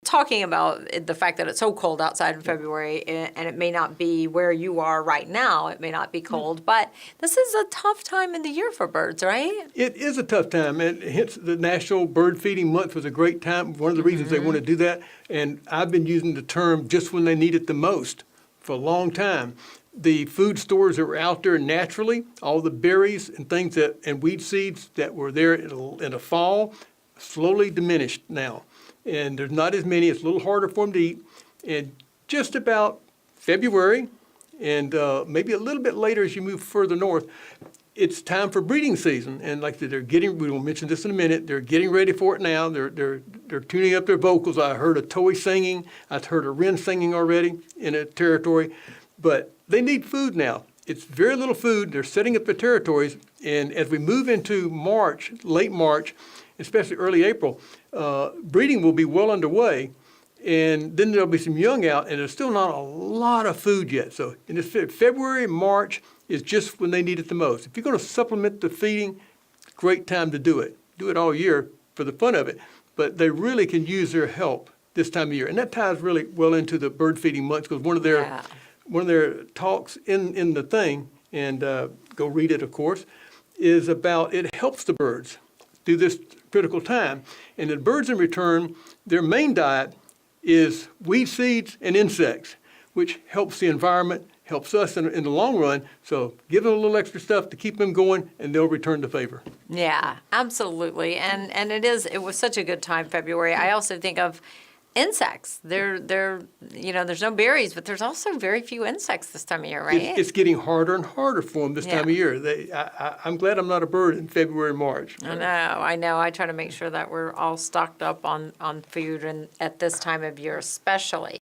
talking about the fact that it's so cold outside in February, and it may not be where you are right now, it may not be cold, but this is a tough time in the year for birds, right? It is a tough time, and hence the National Bird Feeding Month was a great time. One of the reasons they want to do that, and I've been using the term just when they need it the most for a long time. The food stores that were out there naturally, all the berries and things and weed seeds that were there in the fall, slowly diminished now. And there's not as many, it's a little harder for them to eat. And just about February, and maybe a little bit later as you move further north, it's time for breeding season. And like I said, we will mention this in a minute, they're getting ready for it now. They're tuning up their vocals. I heard a toy singing, I've heard a wren singing already in a territory, but they need food now. It's very little food, they're setting up their territories, and as we move into March, late March, especially early April, breeding will be well underway, and then there'll be some young out, and there's still not a lot of food yet. So in this February, March is just when they need it the most. If you're going to supplement the feeding, great time to do it. Do it all year for the fun of it, but they really can use their help this time of year, and that ties really well into the bird feeding months, because one of their talks in the thing, and go read it, of course, is about it helps the birds through this critical time. And the birds in return, their main diet is weed seeds and insects, which helps the environment, helps us in the long run. So give them a little extra stuff to keep them going, and they'll return the favor. Yeah, absolutely. And it was such a good time, February. I also think of insects. There's no berries, but there's also very few insects this time of year, right? It's getting harder and harder for them this time of year. I'm glad I'm not a bird in February, March. I know. I try to make sure that we're all stocked up on food and at this time of year especially.